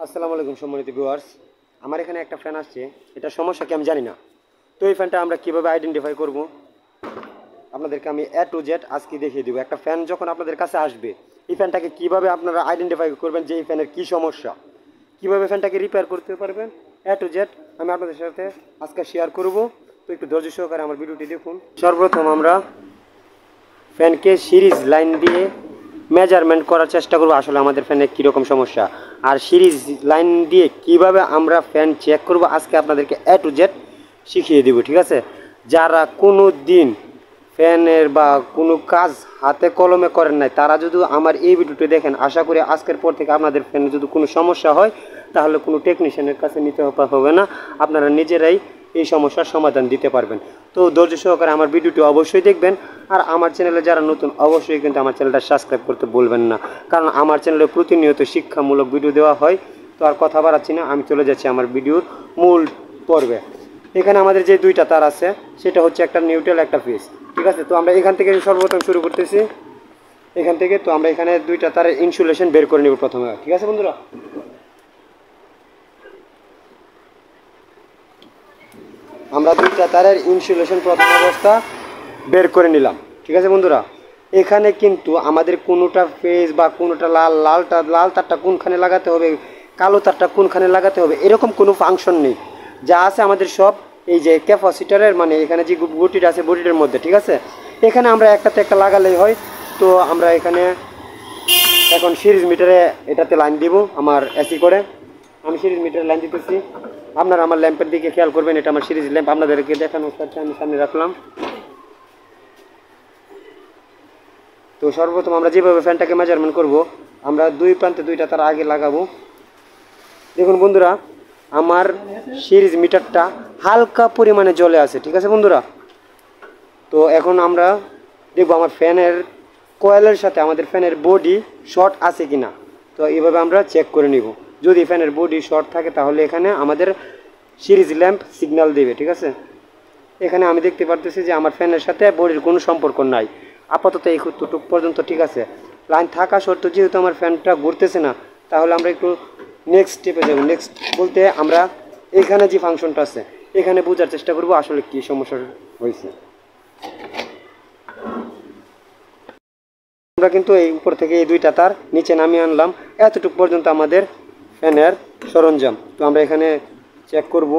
আসসালামু আলাইকুম সম্মানিত ভিউয়ার্স। আমার এখানে একটা ফ্যান আসছে, এটা সমস্যা কি আমি জানি না। তো এই ফ্যানটা আমরা কীভাবে আইডেন্টিফাই করব আপনাদেরকে আমি এ টু জেড আজকে দেখিয়ে দেবো। একটা ফ্যান যখন আপনাদের কাছে আসবে, এই ফ্যানটাকে কীভাবে আপনারা আইডেন্টিফাই করবেন যে এই ফ্যানের কী সমস্যা, কীভাবে ফ্যানটাকে রিপেয়ার করতে পারবেন, এ টু জেড আমি আপনাদের সাথে আজকে শেয়ার করব। তো একটু ধৈর্য সহকারে আমার ভিডিওটি দেখুন। সর্বপ্রথম আমরা ফ্যানকে সিরিজ লাইন দিয়ে মেজারমেন্ট করার চেষ্টা করবো আসলে আমাদের ফ্যানের কীরকম সমস্যা, আর সিরিজ লাইন দিয়ে কিভাবে আমরা ফ্যান চেক করব আজকে আপনাদেরকে এ টু জেড শিখিয়ে দেবো, ঠিক আছে? যারা কোনো দিন ফ্যানের বা কোনো কাজ হাতে কলমে করেন নাই, তারা যদি আমার এই ভিডিওটি দেখেন, আশা করি আজকের পর থেকে আপনাদের ফ্যানে যদি কোনো সমস্যা হয় তাহলে কোনো টেকনিশিয়ানের কাছে নিতে হবে না, আপনারা নিজেরাই এই সমস্যার সমাধান দিতে পারবেন। তো ধৈর্য সহকারে আমার ভিডিওটি অবশ্যই দেখবেন, আর আমার চ্যানেলে যারা নতুন অবশ্যই কিন্তু আমার চ্যানেলটা সাবস্ক্রাইব করতে বলবেন না, কারণ আমার চ্যানেলে প্রতিনিয়ত শিক্ষামূলক ভিডিও দেওয়া হয়। তো আর কথা বাড়াচ্ছি না, আমি চলে যাচ্ছি আমার ভিডিওর মূল পর্বে। এখানে আমাদের যে দুইটা তার আছে সেটা হচ্ছে একটা নিউট্রাল একটা ফেজ, ঠিক আছে? তো আমরা এখান থেকে সর্বপ্রথম শুরু করতেছি, এখান থেকে। তো আমরা এখানে দুইটা তারের ইনসুলেশন বের করে নেব প্রথমে, ঠিক আছে বন্ধুরা? আমরা দুইটা তারের ইনসুলেশন প্রথম অবস্থা বের করে নিলাম, ঠিক আছে বন্ধুরা? এখানে কিন্তু আমাদের কোনোটা ফেজ বা কোনোটা লাল তারটা কোনখানে লাগাতে হবে, কালো তারটা কোনখানে লাগাতে হবে, এরকম কোনো ফাংশন নেই। যা আছে আমাদের সব এই যে ক্যাপাসিটারের মানে এখানে যে বডিটা আছে বডিটার মধ্যে, ঠিক আছে? এখানে আমরা একটাতে একটা লাগালেই হয়। তো আমরা এখানে এখন সিরিজ মিটারে এটাতে লাইন দিব আমার এসি করে। আমি সিরিজ মিটারে লাইন দিতেছি, আপনারা আমার ল্যাম্পের দিকে খেয়াল করবেন। এটা আমার সিরিজ ল্যাম্প, আপনাদেরকে দেখানোর সাথে আমি সামনে রাখলাম। তো সর্বপ্রথম আমরা যেভাবে ফ্যানটাকে মেজারমেন্ট করব, আমরা দুই প্রান্তে দুইটা তার আগে লাগাবো। দেখুন বন্ধুরা, আমার সিরিজ মিটারটা হালকা পরিমাণে জ্বলে আছে, ঠিক আছে বন্ধুরা? তো এখন আমরা দেখব আমার ফ্যানের কয়েলের সাথে আমাদের ফ্যানের বডি শর্ট আছে কি না। তো এইভাবে আমরা চেক করে নিব। যদি ফ্যানের বডি শর্ট থাকে তাহলে এখানে আমাদের সিরিজ ল্যাম্প সিগন্যাল দেবে, ঠিক আছে? এখানে আমি দেখতে পারতেছি যে আমার ফ্যানের সাথে বডির কোনো সম্পর্ক নাই আপাতত, এই কতটুকু পর্যন্ত ঠিক আছে। লাইন থাকা সত্ত্বেও যেহেতু আমার ফ্যানটা ঘুরতেছে না, তাহলে আমরা একটু নেক্সট স্টেপে যাব। নেক্সট বলতে আমরা এখানে যে ফাংশনটা আছে এখানে বোঝার চেষ্টা করব আসলে কী সমস্যা হয়েছে। আমরা কিন্তু এই উপর থেকে এই দুইটা তার নিচে নামিয়ে আনলাম, এতটুকু পর্যন্ত আমাদের ফ্যানের সরঞ্জাম। তো আমরা এখানে চেক করব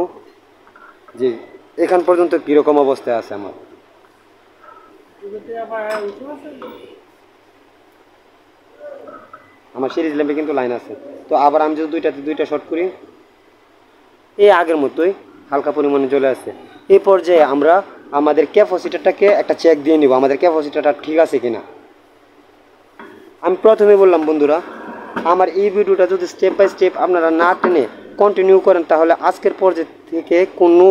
যে এখান পর্যন্ত কীরকম অবস্থায় আছে আমার। আমার সিরিজ ল্যাম্পে কিন্তু লাইন আছে। তো আবার আমি যদি দুইটা শর্ট করি, এই আগের মতোই হালকা পরিমাণে জ্বলে আছে। এই পর্যায়ে আমরা আমাদের ক্যাপাসিটারটাকে একটা চেক দিয়ে নিব, আমাদের ক্যাপাসিটারটা ঠিক আছে কিনা। আমি প্রথমে বললাম বন্ধুরা, আমার এই ভিডিওটা যদি স্টেপ বাই স্টেপ আপনারা না টেনে কন্টিনিউ করেন তাহলে আজকের পর্যায়ে থেকে কোনো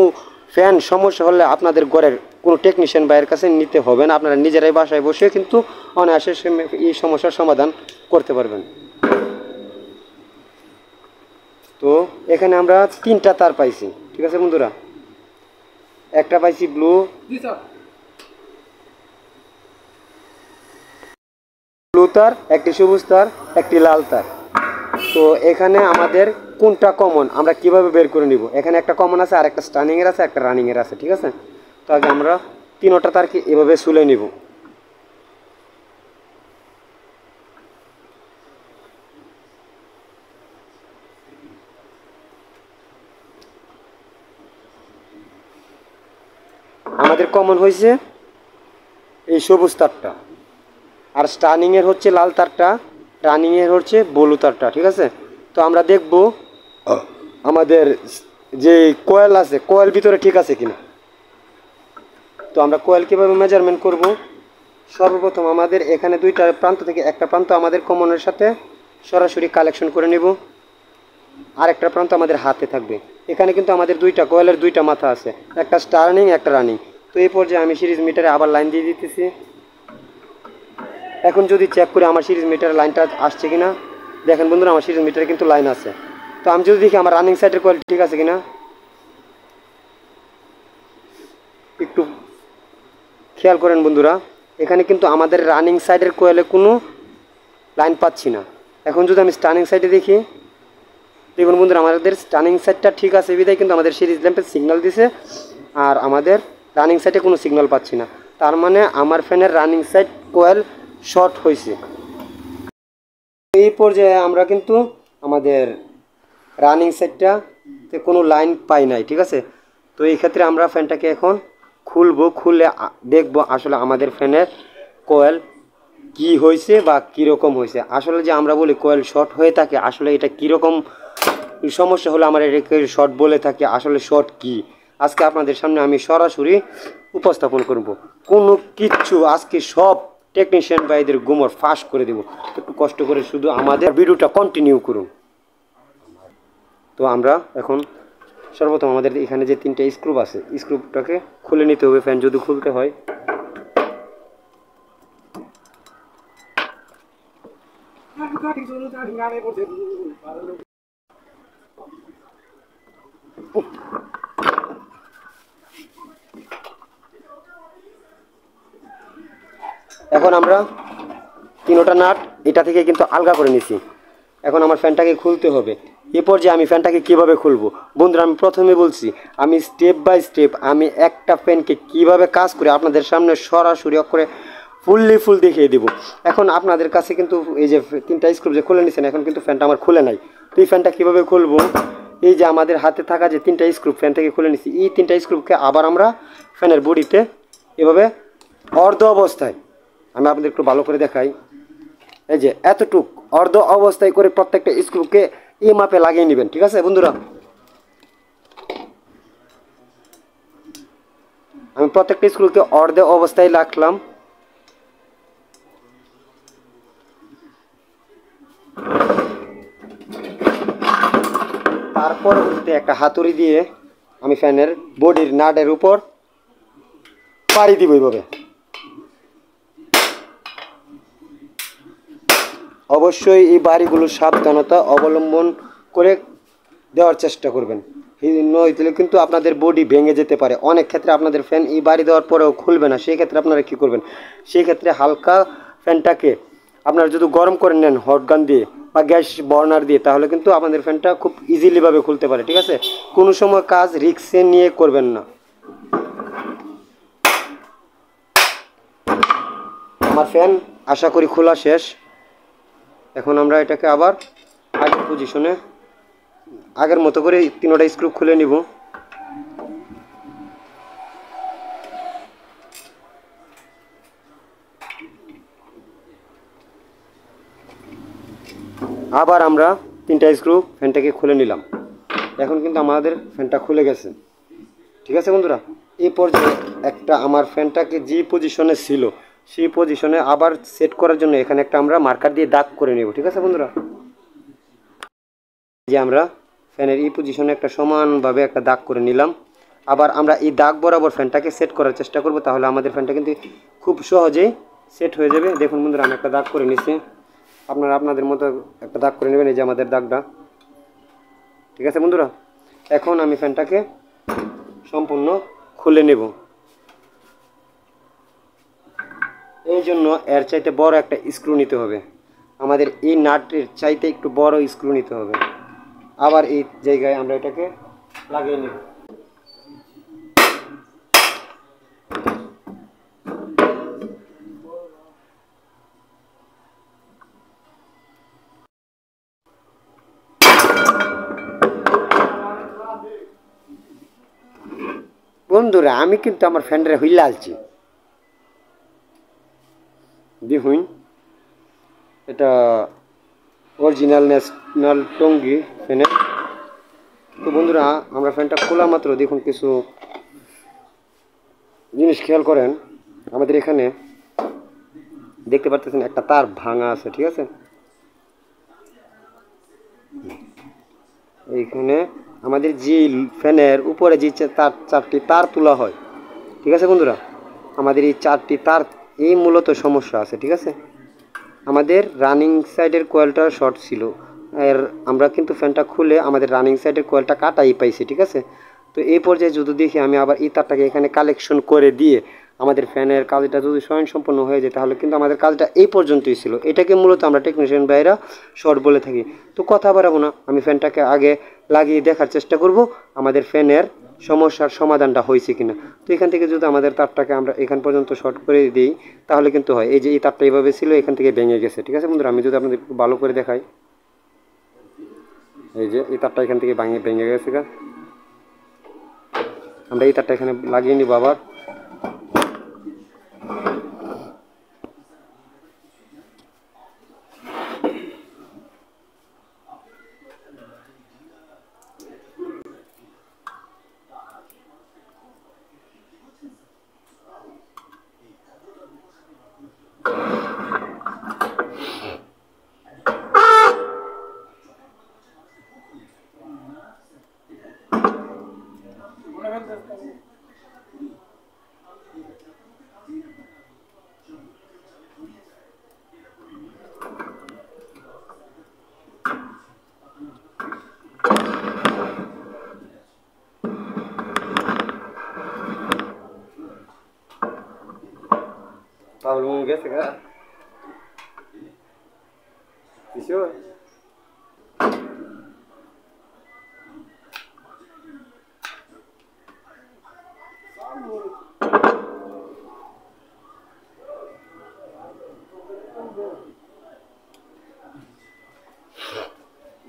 ফ্যান সমস্যা হলে আপনাদের ঘরের কোনো টেকনিশিয়ান ভাইয়ের কাছে নিতে হবে না, আপনারা নিজেরাই বাসায় বসে কিন্তু অনায়াসে এই সমস্যার সমাধান করতে পারবেন। তো এখানে আমরা তিনটা তার পাইছি, ঠিক আছে বন্ধুরা? একটা পাইছি ব্লু তার, একটি সবুজ তার, একটি লাল তার। তো এখানে আমাদের কোনটা কমন আমরা কিভাবে বের করে নিব? এখানে একটা কমন আছে, আর একটা স্টার্নিংয়ের আছে, একটা রানিংয়ের আছে, ঠিক আছে? তো আগে আমরা তিনোটা তারকে এভাবে শুলে নিব। আমাদের কমন হয়েছে এই সবুজ তারটা, আর স্টার্নিংয়ের হচ্ছে লাল তারটা, রানিংয়ের হচ্ছে ব্লু তারটা, ঠিক আছে? তো আমরা দেখব আমাদের যে কয়েল আছে কয়েল ভিতরে ঠিক আছে কিনা। তো আমরা কয়েল কীভাবে মেজারমেন্ট করব? সর্বপ্রথম আমাদের এখানে দুইটা প্রান্ত থেকে একটা প্রান্ত আমাদের কমনের সাথে সরাসরি কালেকশন করে নেব, আর একটা প্রান্ত আমাদের হাতে থাকবে। এখানে কিন্তু আমাদের দুইটা কয়েলের দুইটা মাথা আছে, একটা স্টার্নিং একটা রানিং। তো এই পর্যায়ে আমি সিরিজ মিটারে আবার লাইন দিয়ে দিতেছি। এখন যদি চেক করে আমার সিরিজ মিটারের লাইনটা আসছে কিনা, দেখেন বন্ধুরা আমার সিরিজ মিটারে কিন্তু লাইন আছে। তো আমি যদি দেখি আমার রানিং সাইডের কয়েল ঠিক আছে কিনা, একটু খেয়াল করেন বন্ধুরা, এখানে কিন্তু আমাদের রানিং সাইডের কোয়েলে কোনো লাইন পাচ্ছি না। এখন যদি আমি স্টার্নিং সাইডে দেখি, দেখুন বন্ধুরা, আমাদের রানিং সাইডটা ঠিক আছে বিদায় কিন্তু আমাদের সিরিজ ল্যাম্পের সিগন্যাল দিছে, আর আমাদের রানিং সাইডে কোনো সিগন্যাল পাচ্ছি না। তার মানে আমার ফ্যানের রানিং সাইড কোয়েল শর্ট হয়েছে। এই পর্যায়ে আমরা কিন্তু আমাদের রানিং সাইডটাতে কোনো লাইন পাই নাই, ঠিক আছে। তো এই ক্ষেত্রে আমরা ফ্যানটাকে এখন খুলবো, খুলে দেখব আসলে আমাদের ফ্যানের কোয়েল কি হয়েছে বা কীরকম হয়েছে। আসলে যে আমরা বলি কোয়েল শর্ট হয়ে থাকে, আসলে এটা কীরকম সমস্যা হলে আমরা এটাকে শর্ট বলে থাকি, আসলে শর্ট কি আজকে আপনাদের সামনে আমি সরাসরি উপস্থাপন করব। কোনো কিচ্ছু আজকে সব টেকনিশিয়ান ভাইদের গুমর ফাঁস করে দেব। একটু কষ্ট করে শুধু আমাদের ভিডিওটা কন্টিনিউ করুন। তো আমরা এখন সর্বপ্রথম আমাদের এখানে যে 3টা স্ক্রু আছে, স্ক্রুটাকে খুলে নিতে হবে ফ্যান যদি খুলতে হয়। এখন আমরা 3টা নাট এটা থেকে কিন্তু আলগা করে নিছি। এখন আমার ফ্যানটাকে খুলতে হবে। এ পর্যায়ে আমি ফ্যানটাকে কীভাবে খুলবো বন্ধুরা, আমি প্রথমে বলছি আমি স্টেপ বাই স্টেপ আমি একটা ফ্যানকে কিভাবে কাজ করে আপনাদের সামনে সরাসরি করে ফুল দেখিয়ে দেবো। এখন আপনাদের কাছে কিন্তু এই যে 3টা স্ক্রু যে খুলে নিছেন, এখন কিন্তু ফ্যানটা আমার খুলে নাই। তো এই ফ্যানটা কীভাবে খুলবো, এই যে আমাদের হাতে থাকা যে 3টা স্ক্রু ফ্যান থেকে খুলে নিছি, এই 3টা স্ক্রুকে আবার আমরা ফ্যানের বডিতে এভাবে অর্ধ অবস্থায়, আমি আপনাদের একটু ভালো করে দেখাই, এই যে এতটুক অর্ধ অবস্থায় করে প্রত্যেকটা স্ক্রুকে এই মাপে লাগিয়ে নেবেন, ঠিক আছে বন্ধুরা। আমি প্রত্যেকটা স্ক্রুকে অর্ধ অবস্থায় রাখলাম। তারপর একটা হাতুড়ি দিয়ে আমি ফ্যানের বডির নাটের উপর পাড়ি দিব এইভাবে। অবশ্যই এই বাড়িগুলো সাবধানতা অবলম্বন করে দেওয়ার চেষ্টা করবেন, নইলে কিন্তু আপনাদের বডি ভেঙে যেতে পারে। অনেক ক্ষেত্রে আপনাদের ফ্যান এই বাড়ি দেওয়ার পরেও খুলবে না, সেই ক্ষেত্রে আপনারা কী করবেন, সেই ক্ষেত্রে হালকা ফ্যানটাকে আপনারা যদি গরম করে নেন হট গান দিয়ে বা গ্যাস বার্নার দিয়ে, তাহলে কিন্তু আপনাদের ফ্যানটা খুব ইজিলিভাবে খুলতে পারে, ঠিক আছে। কোনো সময় কাজ রিস্কে নিয়ে করবেন না। আমার ফ্যান আশা করি খোলা শেষ। এখন আমরা এটাকে আবার আগের পজিশনে আগের মতো করে 3টা স্ক্রু খুলে নিব। আবার আমরা 3টা স্ক্রু ফ্যানটাকে খুলে নিলাম। এখন কিন্তু আমাদের ফ্যানটা খুলে গেছে, ঠিক আছে বন্ধুরা। এই পর্যায়ে একটা আমার ফ্যানটাকে যে পজিশনে ছিল সেই পজিশনে আবার সেট করার জন্য এখানে একটা আমরা মার্কার দিয়ে দাগ করে নেব, ঠিক আছে বন্ধুরা। যে আমরা ফ্যানের এই পজিশনে একটা সমানভাবে একটা দাগ করে নিলাম। আবার আমরা এই দাগ বরাবর ফ্যানটাকে সেট করার চেষ্টা করব, তাহলে আমাদের ফ্যানটা কিন্তু খুব সহজেই সেট হয়ে যাবে। দেখুন বন্ধুরা, আমি একটা দাগ করে নিচ্ছি, আপনারা আপনাদের মতো একটা দাগ করে নেবেন। এই যে আমাদের দাগটা, ঠিক আছে বন্ধুরা। এখন আমি ফ্যানটাকে সম্পূর্ণ খুলে নেব। এই জন্য এর চাইতে বড় একটা স্ক্রু নিতে হবে, আমাদের এই নাটের চাইতে একটু বড় স্ক্রু নিতে হবে। আবার এই জায়গায় আমরা এটাকে লাগিয়ে নেব। বন্ধুরা, আমি কিন্তু আমার ফ্যানটা হইলে আলছি দেখুন, এটা অরিজিনাল ন্যাশনাল টঙ্গী ফ্যানের। তো বন্ধুরা, আমরা ফ্যানটা খোলা মাত্র দেখুন কিছু জিনিস খেয়াল করেন। আমাদের এখানে দেখতে পাচ্ছেন একটা তার ভাঙা আছে, ঠিক আছে। এইখানে আমাদের যে ফ্যানের উপরে যে 4টি তার তোলা হয়, ঠিক আছে বন্ধুরা, আমাদের এই 4টি তার এই মূলত সমস্যা আছে, ঠিক আছে। আমাদের রানিং সাইডের কয়েলটা শর্ট ছিল, আর আমরা কিন্তু ফ্যানটা খুলে আমাদের রানিং সাইডের কয়েলটা কাটাই পাইছি, ঠিক আছে। তো এই পর্যায়ে যদি দেখি আমি আবার এই তারটাকে এখানে কালেকশন করে দিয়ে আমাদের ফ্যানের কাজটা যদি স্বয়ংসম্পূর্ণ হয়ে যায় তাহলে কিন্তু আমাদের কাজটা এই পর্যন্তই ছিল। এটাকে মূলত আমরা টেকনিশিয়ান ভাইরা শর্ট বলে থাকি। তো কথা বাড়াবো না, আমি ফ্যানটাকে আগে লাগিয়ে দেখার চেষ্টা করব আমাদের ফ্যানের সমস্যার সমাধানটা হয়েছে কিনা। তো এখান থেকে যদি আমাদের তারটাকে আমরা এখান পর্যন্ত শর্ট করে দিই তাহলে কিন্তু হয়। এই যে এই তারটা এইভাবে ছিল, এখান থেকে ভেঙে গেছে। ঠিক আছে বন্ধুরা, আমি যদি আপনাদের ভালো করে দেখাই, এই যে এই তারটা এখান থেকে ভেঙে গেছে। আমরা এই তারটা এখানে লাগিয়ে নিব আবার। Pablo gets it. You sure?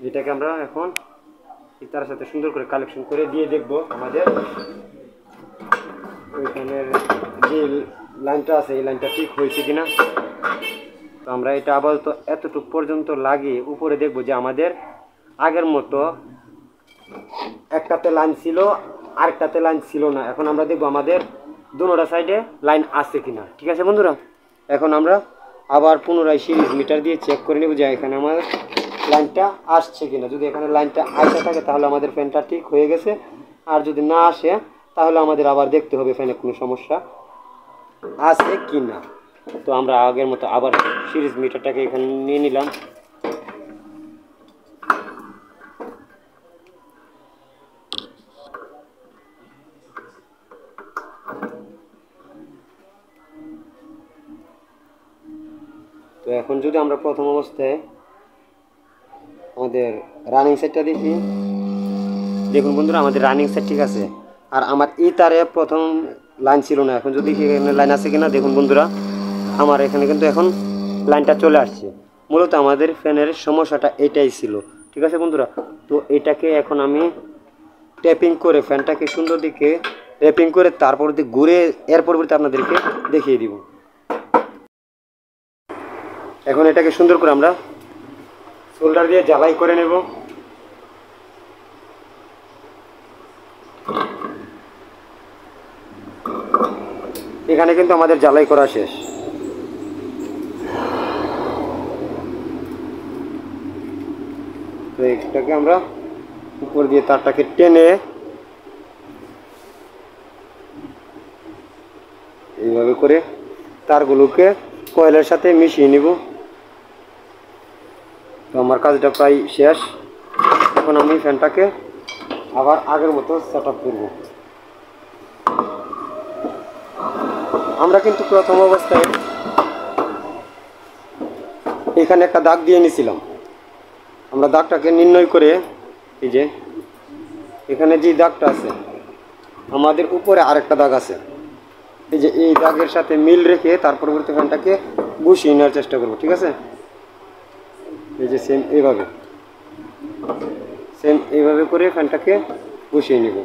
এটাকে আমরা এখন তার সাথে সুন্দর করে কালেকশন করে দিয়ে দেখব আমাদের ওইখানের যে লাইনটা আছে এই লাইনটা ঠিক হয়েছে কিনা। তো আমরা এটা আপাতত এতটুকু পর্যন্ত লাগিয়ে উপরে দেখব যে আমাদের আগের মতো একটাতে লাইন ছিল আরেকটাতে লাইন ছিল না। এখন আমরা দেখব আমাদের দুটোটা সাইডে লাইন আছে কিনা। ঠিক আছে বন্ধুরা, এখন আমরা আবার পুনরায় সিরিজ মিটার দিয়ে চেক করে নেব যে এখানে আমাদের লাইনটা আসছে কিনা। যদি এখানে লাইনটা আসে থাকে তাহলে আমাদের ফ্যানটা ঠিক হয়ে গেছে, আর যদি না আসে তাহলে আমাদের আবার দেখতে হবে ফ্যানে কোনো সমস্যা আছে কিনা। তো আমরা আগের মতো আবার সিরিজ মিটারটাকে এখানে নিয়ে নিলাম। তো এখন যদি আমরা প্রথম অবস্থায় আমাদের রানিং সেটটা দেখি, দেখুন বন্ধুরা আমাদের রানিং সেট ঠিক আছে, আর আমার এই তারে প্রথম লাইন ছিল না। এখন যদি এখানে লাইন আছে কিনা দেখুন বন্ধুরা, আমার এখানে কিন্তু এখন লাইনটা চলে আসছে। মূলত আমাদের ফ্যানের সমস্যাটা এটাই ছিল। ঠিক আছে বন্ধুরা, তো এটাকে এখন আমি ট্যাপিং করে ফ্যানটাকে সুন্দর দিকে ট্যাপিং করে তারপর ঘুরে এর পরবর্তী আপনাদেরকে দেখিয়ে দিব। এখন এটাকে সুন্দর করে আমরা সোল্ডার দিয়ে জ্বালাই করে নেব। এখানে কিন্তু আমাদের জ্বালাই করা শেষ। তো এটাকে আমরা উপর দিয়ে তারটাকে টেনে এইভাবে করে তারগুলোকে কয়েলের সাথে মিশিয়ে নিব। তো আমার কাজটা প্রায় শেষ। এখন আমি ফ্যানটাকে আবার আগের মতো সেট আপ করব। আমরা কিন্তু প্রথম অবস্থায় এখানে একটা দাগ দিয়ে নিয়েছিলাম। আমরা দাগটাকে নির্ণয় করে এই যে এখানে যে দাগটা আছে আমাদের উপরে আরেকটা দাগ আছে, এই যে এই দাগের সাথে মিল রেখে তার পরবর্তী ফ্যানটাকে বসিয়ে নেওয়ার চেষ্টা করব। ঠিক আছে, এই যে সেম এইভাবে করে ফ্যানটাকে বসিয়ে নিব।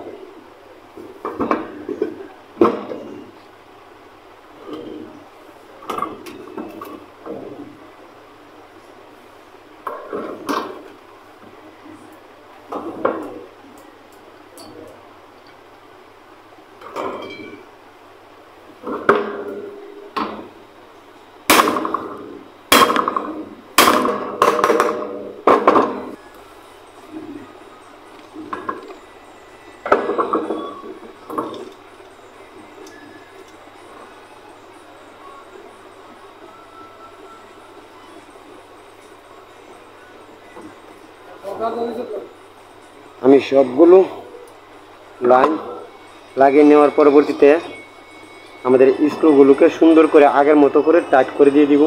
আমি সবগুলো লাইন লাগিয়ে নেওয়ার পরবর্তীতে আমাদের স্ক্রুগুলোকে সুন্দর করে আগের মতো করে টাইট করে দিয়ে দিব।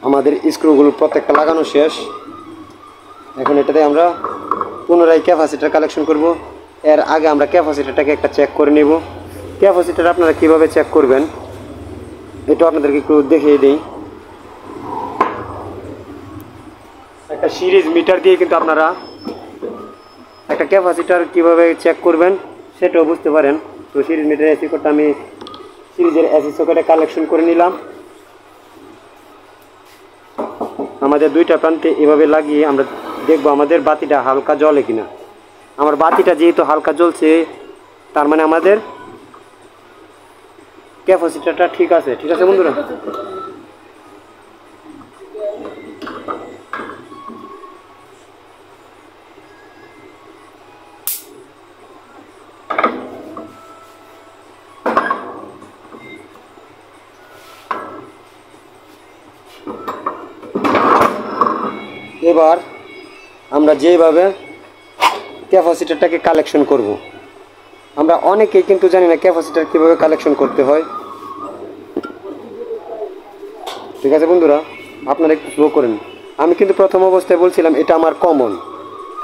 আমাদের স্ক্রুগুলো প্রত্যেকটা লাগানো শেষ। এখন এটাতে আমরা পুনরায় ক্যাপাসিটার কালেকশন করব। এর আগে আমরা ক্যাপাসিটারটাকে একটা চেক করে নেব। ক্যাপাসিটার আপনারা কিভাবে চেক করবেন এটা আপনাদেরকে একটু দেখিয়ে দিই। একটা সিরিজ মিটার দিয়ে কিন্তু আপনারা একটা ক্যাপাসিটার কিভাবে চেক করবেন সেটাও বুঝতে পারেন। তো সিরিজ মিটার এসি কোডটা আমি সিরিজের এসি সকেটে কালেকশন করে নিলাম। আমাদের দুইটা প্রান্তে এভাবে লাগিয়ে আমরা দেখব আমাদের বাতিটা হালকা জ্বলে কিনা। আমার বাতিটা যেহেতু হালকা জ্বলছে তার মানে আমাদের ক্যাপাসিটারটা ঠিক আছে। ঠিক আছে বন্ধুরা, এবার আমরা যেভাবে ক্যাপাসিটারটাকে কালেকশন করব, আমরা অনেকেই কিন্তু জানি না ক্যাপাসিটার কীভাবে কালেকশন করতে হয়। ঠিক আছে বন্ধুরা, আপনারা একটু স্লো করেন। আমি কিন্তু প্রথম অবস্থায় বলছিলাম এটা আমার কমন।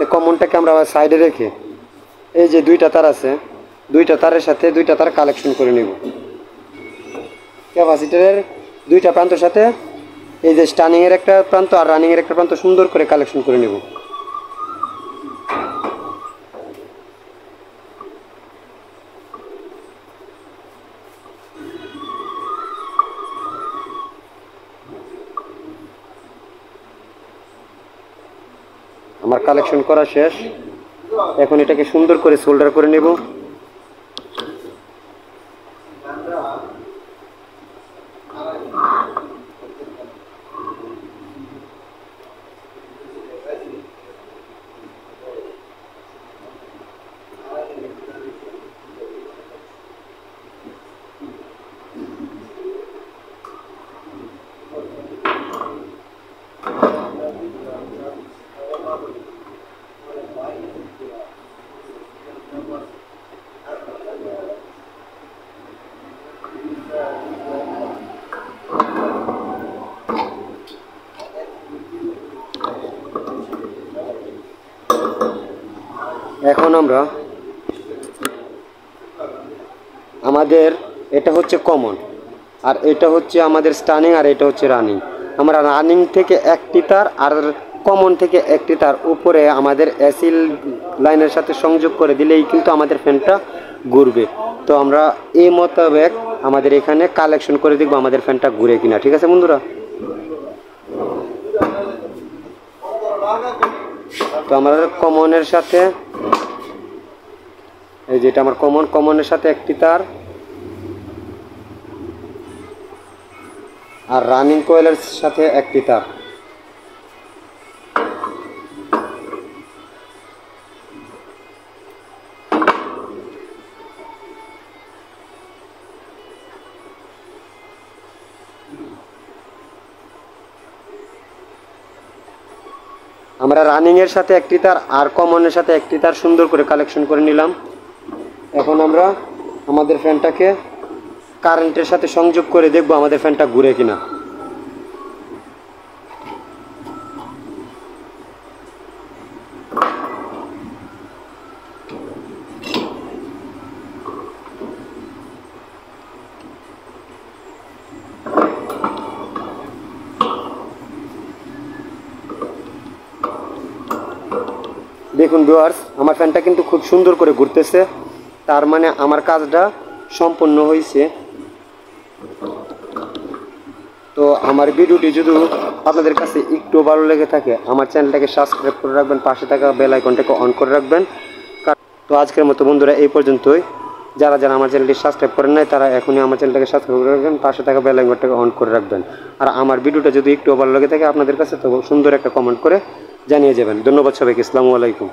এই কমনটাকে আমরা সাইডে রেখে এই যে দুইটা তার আছে, দুইটা তারের সাথে দুইটা তার কালেকশন করে নেব। ক্যাপাসিটারের দুইটা প্রান্তের সাথে এই যে স্টার্নিংয়ের একটা প্রান্ত আর রানিংয়ের একটা প্রান্ত সুন্দর করে কালেকশন করে নেব। আমার কালেকশন করা শেষ। এখন এটাকে সুন্দর করে সোল্ডার করে নেব। এখন আমরা আমাদের এটা হচ্ছে কমন আর এটা হচ্ছে আমাদের স্টার্নিং আর এটা হচ্ছে রানিং। আমরা রানিং থেকে একটি তার আর কমন থেকে একটি তার উপরে আমাদের এসি লাইনের সাথে সংযোগ করে দিলেই কিন্তু আমাদের ফ্যানটা ঘুরবে। তো আমরা এই মোতাবেক আমাদের এখানে কালেকশন করে দেখবো আমাদের ফ্যানটা ঘুরে কিনা। ঠিক আছে বন্ধুরা, তো আমরা কমনের সাথে এই যেটা আমার কমনের সাথে একটি তার আর রানিং কয়েলের সাথে একটি তার। আমরা রানিংয়ের সাথে একটি তার আর কমনের সাথে একটি তার সুন্দর করে কালেকশন করে নিলাম। এখন আমরা আমাদের ফ্যানটাকে কারেন্টের সাথে সংযোগ করে দেখব আমাদের ফ্যানটা ঘুরে কিনা। দেখুন ভিউয়ার্স, আমার ফ্যানটা কিন্তু খুব সুন্দর করে ঘুরতেছে, তার মানে আমার কাজটা সম্পূর্ণ হয়েছে। তো আমার ভিডিওটি যদি আপনাদের কাছে একটু ভালো লেগে থাকে আমার চ্যানেলটাকে সাবস্ক্রাইব করে রাখবেন, পাশে থাকা বেল আইকনটাকে অন করে রাখবেন। তো আজকের মতো বন্ধুরা এই পর্যন্তই। যারা যারা আমার চ্যানেলটি সাবস্ক্রাইব করেন নাই তারা এখনই আমার চ্যানেলটাকে সাবস্ক্রাইব করে রাখবেন, পাশে থাকা বেল আইকনটাকে অন করে রাখবেন। আর আমার ভিডিওটা যদি একটু ভালো লেগে থাকে আপনাদের কাছে তো সুন্দর একটা কমেন্ট করে জানিয়ে যাবেন। ধন্যবাদ সবাইকে। আসসালামু আলাইকুম।